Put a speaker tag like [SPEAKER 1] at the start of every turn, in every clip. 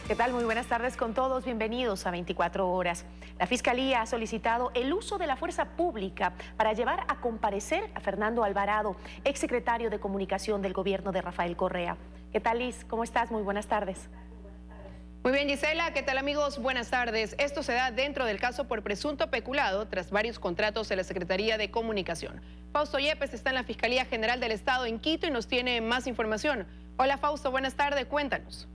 [SPEAKER 1] ¿Qué tal? Muy buenas tardes con todos. Bienvenidos a 24 horas. La Fiscalía ha solicitado el uso de la fuerza pública para llevar a comparecer a Fernando Alvarado, exsecretario de Comunicación del gobierno de Rafael Correa. ¿Qué tal, Liz? ¿Cómo estás? Muy buenas tardes.
[SPEAKER 2] Muy bien, Gisela. ¿Qué tal, amigos? Buenas tardes. Esto se da dentro del caso por presunto peculado tras varios contratos de la Secretaría de Comunicación. Fausto Yepes está en la Fiscalía General del Estado en Quito y nos tiene más información. Hola, Fausto. Buenas tardes. Cuéntanos.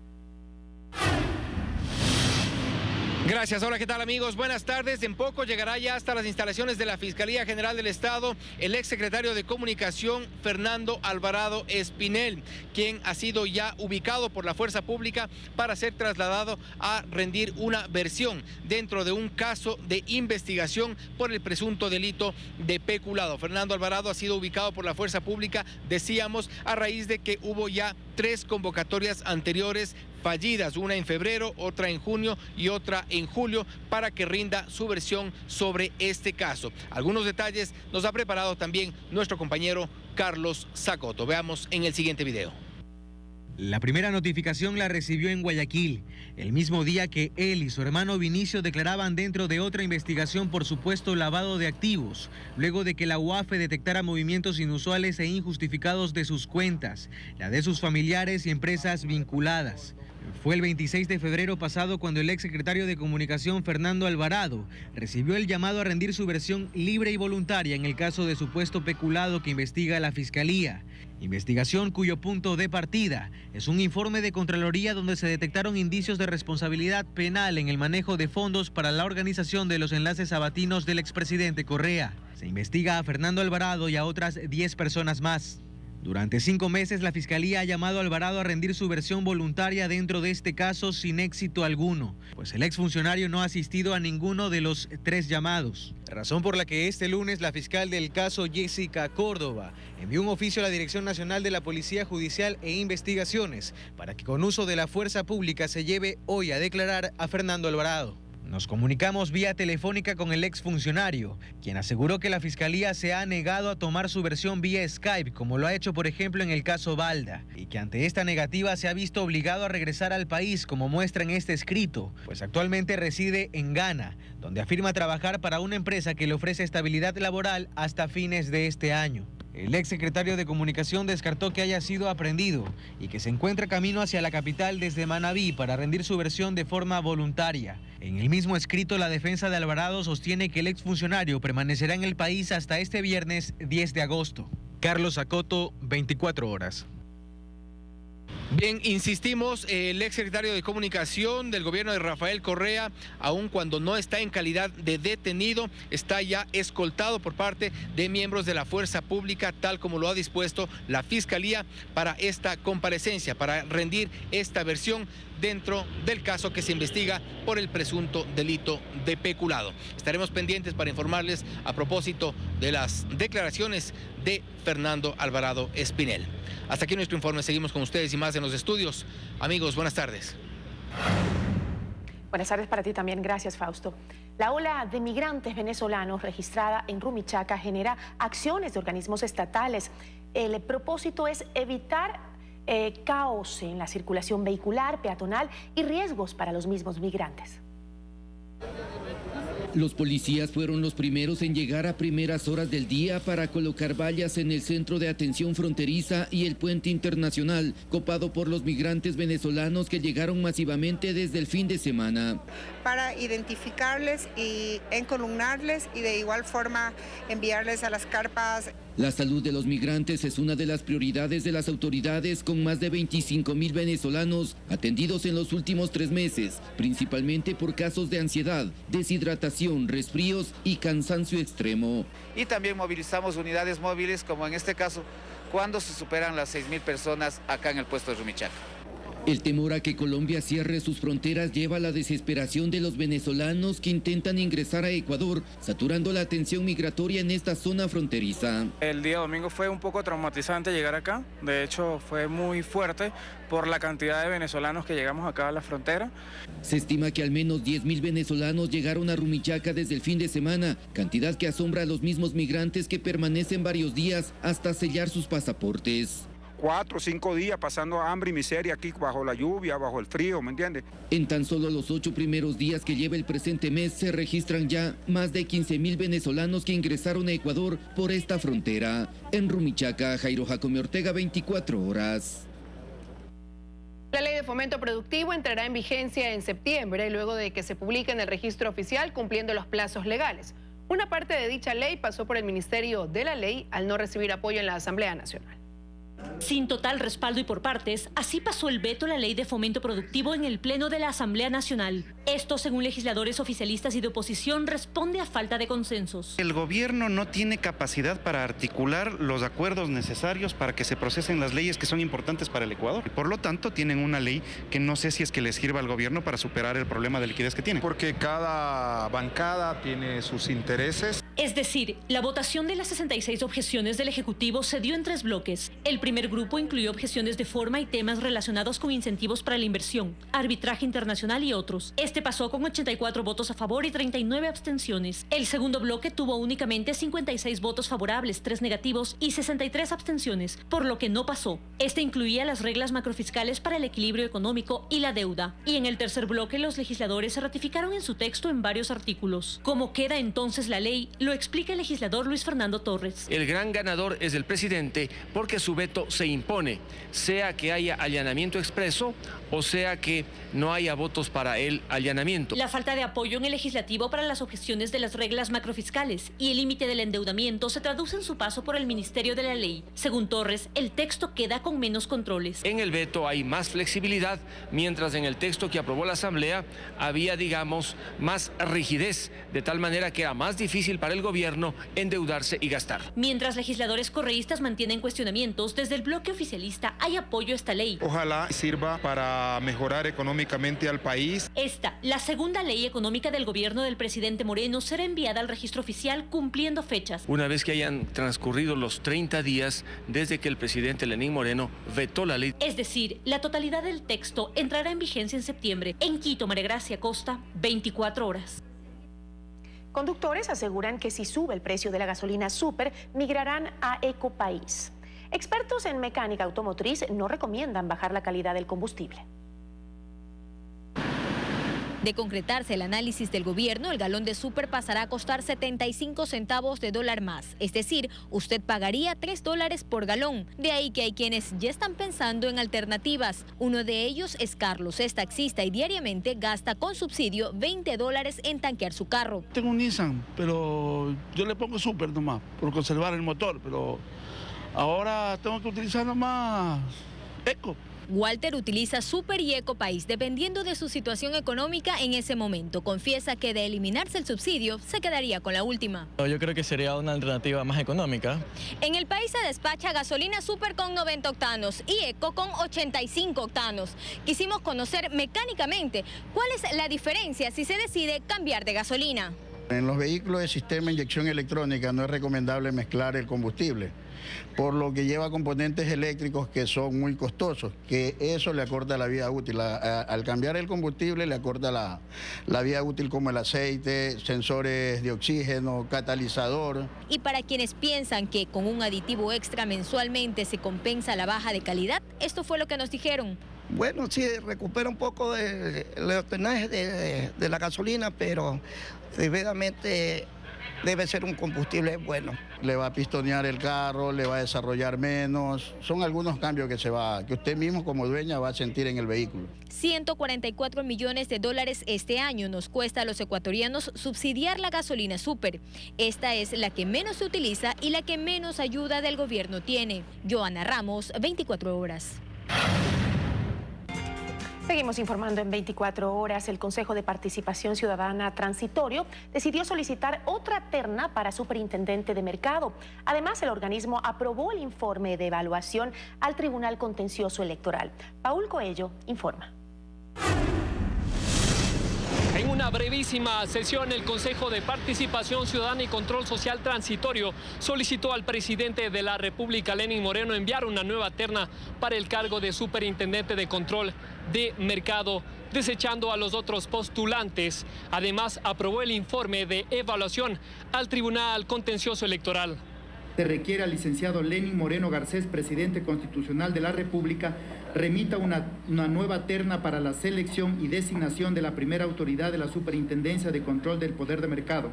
[SPEAKER 3] Gracias. Hola, ¿qué tal, amigos? Buenas tardes. En poco llegará ya hasta las instalaciones de la Fiscalía General del Estado el exsecretario de Comunicación, Fernando Alvarado Espinel, quien ha sido ya ubicado por la fuerza pública para ser trasladado a rendir una versión dentro de un caso de investigación por el presunto delito de peculado. Fernando Alvarado ha sido ubicado por la fuerza pública, decíamos, a raíz de que hubo ya 3 convocatorias anteriores fallidas, una en febrero, otra en junio y otra en julio, para que rinda su versión sobre este caso. Algunos detalles nos ha preparado también nuestro compañero Carlos Zacoto. Veamos en el siguiente video.
[SPEAKER 4] La primera notificación la recibió en Guayaquil, el mismo día que él y su hermano Vinicio declaraban dentro de otra investigación por supuesto lavado de activos, luego de que la UAFE detectara movimientos inusuales e injustificados de sus cuentas, la de sus familiares y empresas vinculadas. Fue el 26 de febrero pasado cuando el exsecretario de Comunicación, Fernando Alvarado, recibió el llamado a rendir su versión libre y voluntaria en el caso de supuesto peculado que investiga la Fiscalía. Investigación cuyo punto de partida es un informe de Contraloría donde se detectaron indicios de responsabilidad penal en el manejo de fondos para la organización de los enlaces sabatinos del expresidente Correa. Se investiga a Fernando Alvarado y a otras 10 personas más. Durante 5 meses, la Fiscalía ha llamado a Alvarado a rendir su versión voluntaria dentro de este caso sin éxito alguno, pues el exfuncionario no ha asistido a ninguno de los 3 llamados. Razón por la que este lunes la fiscal del caso, Jessica Córdoba, envió un oficio a la Dirección Nacional de la Policía Judicial e Investigaciones para que con uso de la fuerza pública se lleve hoy a declarar a Fernando Alvarado. Nos comunicamos vía telefónica con el exfuncionario, quien aseguró que la Fiscalía se ha negado a tomar su versión vía Skype, como lo ha hecho por ejemplo en el caso Balda, y que ante esta negativa se ha visto obligado a regresar al país, como muestra en este escrito, pues actualmente reside en Ghana, donde afirma trabajar para una empresa que le ofrece estabilidad laboral hasta fines de este año. El exsecretario de Comunicación descartó que haya sido aprehendido y que se encuentra camino hacia la capital desde Manabí para rendir su versión de forma voluntaria. En el mismo escrito, la defensa de Alvarado sostiene que el exfuncionario permanecerá en el país hasta este viernes 10 de agosto. Carlos Zacoto, 24 horas.
[SPEAKER 3] Bien, insistimos, el exsecretario de Comunicación del gobierno de Rafael Correa, aun cuando no está en calidad de detenido, está ya escoltado por parte de miembros de la fuerza pública, tal como lo ha dispuesto la Fiscalía para esta comparecencia, para rendir esta versión dentro del caso que se investiga por el presunto delito de peculado. Estaremos pendientes para informarles a propósito de las declaraciones de Fernando Alvarado Espinel. Hasta aquí nuestro informe, seguimos con ustedes y más en los estudios. Amigos, buenas tardes.
[SPEAKER 1] Buenas tardes para ti también, gracias Fausto. La ola de migrantes venezolanos registrada en Rumichaca genera acciones de organismos estatales. El propósito es evitar caos en la circulación vehicular, peatonal y riesgos para los mismos migrantes.
[SPEAKER 5] Los policías fueron los primeros en llegar a primeras horas del día para colocar vallas en el centro de atención fronteriza y el puente internacional, copado por los migrantes venezolanos que llegaron masivamente desde el fin de semana.
[SPEAKER 6] Para identificarles y encolumnarles y de igual forma enviarles a las carpas.
[SPEAKER 5] La salud de los migrantes es una de las prioridades de las autoridades, con más de 25,000 venezolanos atendidos en los últimos 3 meses, principalmente por casos de ansiedad, deshidratación, resfríos y cansancio extremo.
[SPEAKER 7] Y también movilizamos unidades móviles, como en este caso, cuando se superan las 6,000 personas acá en el puesto de Rumichaca.
[SPEAKER 5] El temor a que Colombia cierre sus fronteras lleva a la desesperación de los venezolanos que intentan ingresar a Ecuador, saturando la atención migratoria en esta zona fronteriza.
[SPEAKER 8] El día domingo fue un poco traumatizante llegar acá, de hecho fue muy fuerte por la cantidad de venezolanos que llegamos acá a la frontera.
[SPEAKER 5] Se estima que al menos 10,000 venezolanos llegaron a Rumichaca desde el fin de semana, cantidad que asombra a los mismos migrantes que permanecen varios días hasta sellar sus pasaportes.
[SPEAKER 9] 4 o 5 días pasando hambre y miseria aquí bajo la lluvia, bajo el frío, ¿me entiendes?
[SPEAKER 5] En tan solo los 8 primeros días que lleva el presente mes se registran ya más de 15,000 venezolanos que ingresaron a Ecuador por esta frontera. En Rumichaca, Jairo Jacome Ortega, 24 horas.
[SPEAKER 2] La ley de fomento productivo entrará en vigencia en septiembre, luego de que se publique en el registro oficial cumpliendo los plazos legales. Una parte de dicha ley pasó por el Ministerio de la Ley al no recibir apoyo en la Asamblea Nacional.
[SPEAKER 10] Sin total respaldo y por partes, así pasó el veto a la ley de fomento productivo en el Pleno de la Asamblea Nacional. Esto, según legisladores oficialistas y de oposición, responde a falta de consensos.
[SPEAKER 11] El gobierno no tiene capacidad para articular los acuerdos necesarios para que se procesen las leyes que son importantes para el Ecuador. Por lo tanto, tienen una ley que no sé si es que les sirva al gobierno para superar el problema de liquidez que tiene.
[SPEAKER 12] Porque cada bancada tiene sus intereses.
[SPEAKER 10] Es decir, la votación de las 66 objeciones del Ejecutivo se dio en 3 bloques. El primer grupo incluyó objeciones de forma y temas relacionados con incentivos para la inversión, arbitraje internacional y otros. Este pasó con 84 votos a favor y 39 abstenciones. El segundo bloque tuvo únicamente 56 votos favorables, 3 negativos y 63 abstenciones, por lo que no pasó. Este incluía las reglas macrofiscales para el equilibrio económico y la deuda. Y en el tercer bloque, los legisladores se ratificaron en su texto en varios artículos. ¿Cómo queda entonces la ley? Lo explica el legislador Luis Fernando Torres.
[SPEAKER 13] El gran ganador es el presidente porque su veto se impone, sea que haya allanamiento expreso o sea que no haya votos para el allanamiento.
[SPEAKER 10] La falta de apoyo en el legislativo para las objeciones de las reglas macrofiscales y el límite del endeudamiento se traduce en su paso por el Ministerio de la Ley. Según Torres, el texto queda con menos controles.
[SPEAKER 13] En el veto hay más flexibilidad, mientras en el texto que aprobó la Asamblea había, digamos, más rigidez, de tal manera que era más difícil para el gobierno endeudarse y gastar.
[SPEAKER 10] Mientras legisladores correístas mantienen cuestionamientos, desde el bloque oficialista hay apoyo a esta ley.
[SPEAKER 12] Ojalá sirva para mejorar económicamente al país.
[SPEAKER 10] Esta, la segunda ley económica del gobierno del presidente Moreno, será enviada al registro oficial cumpliendo fechas.
[SPEAKER 13] Una vez que hayan transcurrido los 30 días desde que el presidente Lenín Moreno vetó la ley.
[SPEAKER 10] Es decir, la totalidad del texto entrará en vigencia en septiembre. En Quito, María Gracia Costa, 24 horas.
[SPEAKER 1] Conductores aseguran que si sube el precio de la gasolina súper, migrarán a Ecopaís. Expertos en mecánica automotriz no recomiendan bajar la calidad del combustible.
[SPEAKER 14] De concretarse el análisis del gobierno, el galón de súper pasará a costar 75 centavos de dólar más. Es decir, usted pagaría $3 por galón. De ahí que hay quienes ya están pensando en alternativas. Uno de ellos es Carlos, es taxista y diariamente gasta con subsidio $20 en tanquear su carro.
[SPEAKER 15] Tengo un Nissan, pero yo le pongo súper nomás, por conservar el motor, pero ahora tengo que utilizar nomás Eco.
[SPEAKER 14] Walter utiliza Súper y Ecopaís dependiendo de su situación económica en ese momento. Confiesa que de eliminarse el subsidio se quedaría con la última.
[SPEAKER 16] Yo creo que sería una alternativa más económica.
[SPEAKER 14] En el país se despacha gasolina Súper con 90 octanos y Eco con 85 octanos. Quisimos conocer mecánicamente cuál es la diferencia si se decide cambiar de gasolina.
[SPEAKER 17] En los vehículos de sistema de inyección electrónica no es recomendable mezclar el combustible, por lo que lleva componentes eléctricos que son muy costosos, que eso le acorta la vida útil. Al cambiar el combustible le acorta la vida útil, como el aceite, sensores de oxígeno, catalizador.
[SPEAKER 14] Y para quienes piensan que con un aditivo extra mensualmente se compensa la baja de calidad, esto fue lo que nos dijeron.
[SPEAKER 18] Bueno, sí, recupera un poco el octanaje de la gasolina, pero debidamente debe ser un combustible bueno.
[SPEAKER 17] Le va a pistonear el carro, le va a desarrollar menos. Son algunos cambios que usted mismo como dueña va a sentir en el vehículo.
[SPEAKER 14] 144 millones de dólares este año nos cuesta a los ecuatorianos subsidiar la gasolina súper. Esta es la que menos se utiliza y la que menos ayuda del gobierno tiene. Joana Ramos, 24 horas.
[SPEAKER 1] Seguimos informando en 24 horas. El Consejo de Participación Ciudadana Transitorio decidió solicitar otra terna para superintendente de mercado. Además, el organismo aprobó el informe de evaluación al Tribunal Contencioso Electoral. Paul Coello informa.
[SPEAKER 19] En una brevísima sesión, el Consejo de Participación Ciudadana y Control Social Transitorio solicitó al presidente de la República, Lenín Moreno, enviar una nueva terna para el cargo de superintendente de control de mercado, desechando a los otros postulantes. Además, aprobó el informe de evaluación al Tribunal Contencioso Electoral.
[SPEAKER 20] se requiere al licenciado Lenín Moreno Garcés, presidente constitucional de la República, remita una nueva terna para la selección y designación de la primera autoridad de la Superintendencia de Control del Poder de Mercado.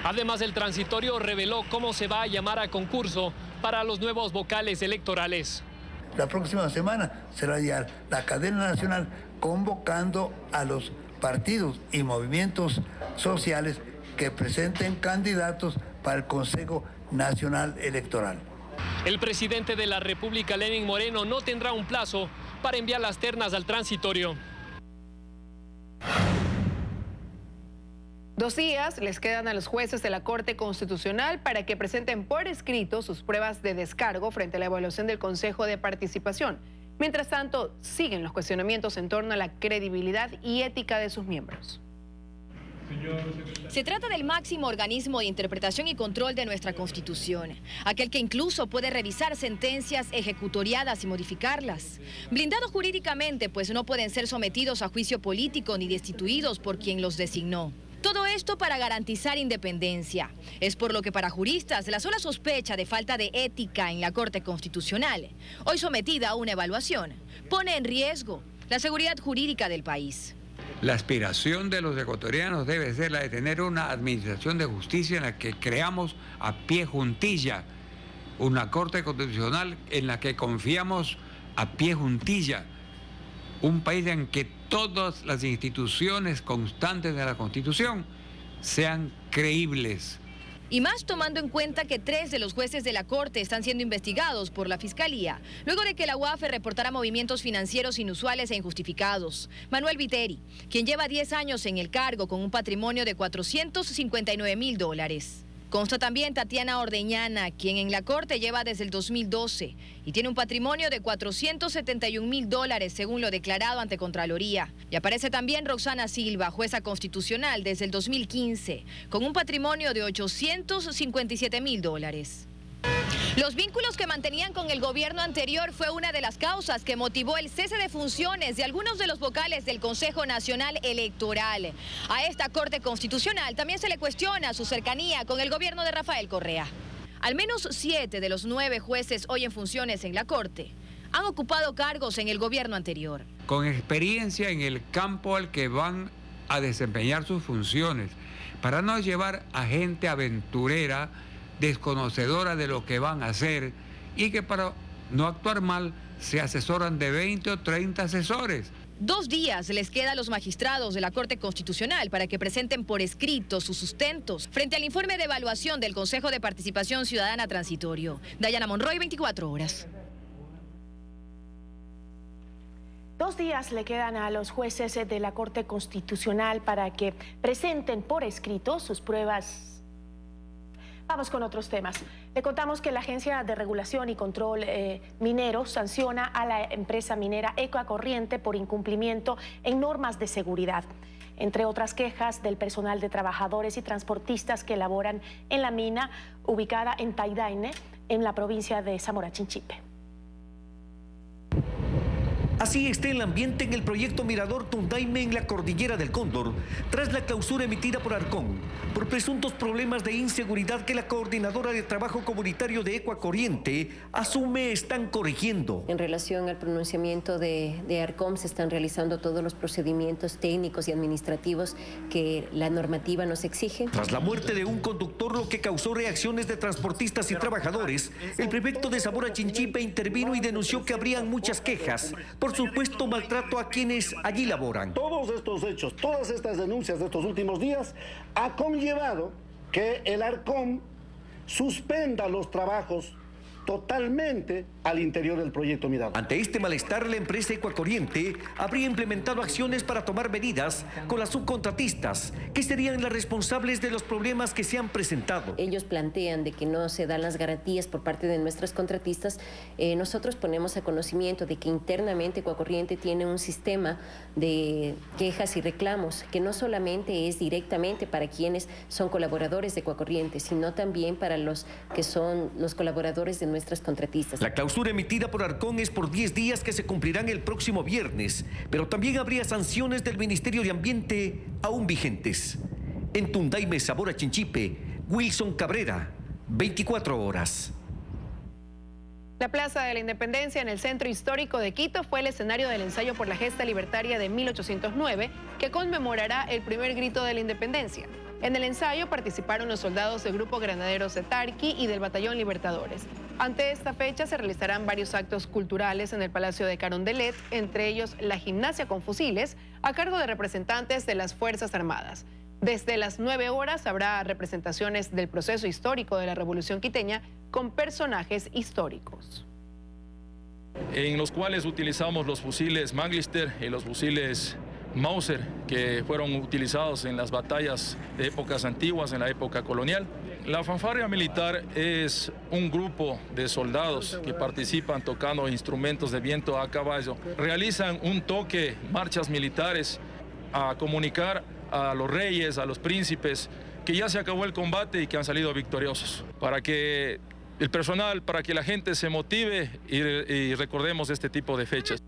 [SPEAKER 19] Además, el transitorio reveló cómo se va a llamar a concurso para los nuevos vocales electorales.
[SPEAKER 21] La próxima semana será ya la cadena nacional convocando a los partidos y movimientos sociales que presenten candidatos para el Consejo Nacional Electoral.
[SPEAKER 19] El presidente de la República, Lenín Moreno, no tendrá un plazo para enviar las ternas al transitorio.
[SPEAKER 2] 2 días les quedan a los jueces de la Corte Constitucional para que presenten por escrito sus pruebas de descargo frente a la evaluación del Consejo de Participación. Mientras tanto, siguen los cuestionamientos en torno a la credibilidad y ética de sus miembros.
[SPEAKER 22] Se trata del máximo organismo de interpretación y control de nuestra Constitución, aquel que incluso puede revisar sentencias ejecutoriadas y modificarlas. Blindado jurídicamente, pues no pueden ser sometidos a juicio político ni destituidos por quien los designó. Todo esto para garantizar independencia. Es por lo que para juristas la sola sospecha de falta de ética en la Corte Constitucional, hoy sometida a una evaluación, pone en riesgo la seguridad jurídica del país.
[SPEAKER 23] La aspiración de los ecuatorianos debe ser la de tener una administración de justicia en la que creamos a pie juntilla, una Corte Constitucional en la que confiamos a pie juntilla, un país en que todas las instituciones constantes de la Constitución sean creíbles.
[SPEAKER 22] Y más tomando en cuenta que 3 de los jueces de la Corte están siendo investigados por la Fiscalía, luego de que la UAFE reportara movimientos financieros inusuales e injustificados. Manuel Viteri, quien lleva 10 años en el cargo con un patrimonio de $459.000. Consta también Tatiana Ordeñana, quien en la Corte lleva desde el 2012 y tiene un patrimonio de $471.000 según lo declarado ante Contraloría. Y aparece también Roxana Silva, jueza constitucional desde el 2015, con un patrimonio de $857.000. Los vínculos que mantenían con el gobierno anterior fue una de las causas que motivó el cese de funciones de algunos de los vocales del Consejo Nacional Electoral. A esta Corte Constitucional también se le cuestiona su cercanía con el gobierno de Rafael Correa. Al menos 7 de los 9 jueces hoy en funciones en la Corte han ocupado cargos en el gobierno anterior.
[SPEAKER 23] Con experiencia en el campo al que van a desempeñar sus funciones, para no llevar a gente aventurera, desconocedora de lo que van a hacer y que para no actuar mal se asesoran de 20 o 30 asesores.
[SPEAKER 22] 2 días les queda a los magistrados de la Corte Constitucional para que presenten por escrito sus sustentos frente al informe de evaluación del Consejo de Participación Ciudadana Transitorio. Dayana Monroy, 24 horas.
[SPEAKER 1] 2 días le quedan a los jueces de la Corte Constitucional para que presenten por escrito sus pruebas. Vamos con otros temas. Le contamos que la Agencia de Regulación y Control Minero sanciona a la empresa minera Ecocorriente por incumplimiento en normas de seguridad. Entre otras quejas del personal de trabajadores y transportistas que laboran en la mina ubicada en Taidaine, en la provincia de Zamora Chinchipe.
[SPEAKER 24] Así está el ambiente en el proyecto Mirador Tundaime en la Cordillera del Cóndor, tras la clausura emitida por Arcón, por presuntos problemas de inseguridad que la Coordinadora de Trabajo Comunitario de Ecocorriente asume están corrigiendo.
[SPEAKER 25] En relación al pronunciamiento de Arcom, se están realizando todos los procedimientos técnicos y administrativos que la normativa nos exige.
[SPEAKER 24] Tras la muerte de un conductor, lo que causó reacciones de transportistas y trabajadores, el prefecto de Zamora Chinchipe intervino y denunció que habrían muchas quejas por supuesto maltrato a quienes allí laboran.
[SPEAKER 26] Todos estos hechos, todas estas denuncias de estos últimos días ha conllevado que el Arcom suspenda los trabajos totalmente al interior del proyecto Mirador.
[SPEAKER 24] Ante este malestar, la empresa Ecocorriente habría implementado acciones para tomar medidas con las subcontratistas, que serían las responsables de los problemas que se han presentado.
[SPEAKER 25] Ellos plantean de que no se dan las garantías por parte de nuestras contratistas. Nosotros ponemos a conocimiento de que internamente Ecocorriente tiene un sistema de quejas y reclamos que no solamente es directamente para quienes son colaboradores de Ecocorriente, sino también para los que son los colaboradores de nuestras contratistas.
[SPEAKER 24] La clausura emitida por Arcón es por 10 días que se cumplirán el próximo viernes, pero también habría sanciones del Ministerio de Ambiente aún vigentes. En Tundaime, Zamora Chinchipe, Wilson Cabrera, 24 horas.
[SPEAKER 2] La Plaza de la Independencia en el centro histórico de Quito fue el escenario del ensayo por la gesta libertaria de 1809, que conmemorará el primer grito de la independencia. En el ensayo participaron los soldados del Grupo Granaderos de Tarqui y del Batallón Libertadores. Ante esta fecha se realizarán varios actos culturales en el Palacio de Carondelet, entre ellos la gimnasia con fusiles, a cargo de representantes de las Fuerzas Armadas. Desde las 9 horas habrá representaciones del proceso histórico de la Revolución Quiteña con personajes históricos.
[SPEAKER 3] En los cuales utilizamos los fusiles Manglister y los fusiles Mauser, que fueron utilizados en las batallas de épocas antiguas, en la época colonial. La fanfarria militar es un grupo de soldados que participan tocando instrumentos de viento a caballo. Realizan un toque, marchas militares, a comunicar a los reyes, a los príncipes, que ya se acabó el combate y que han salido victoriosos. Para que el personal, para que la gente se motive y recordemos este tipo de fechas.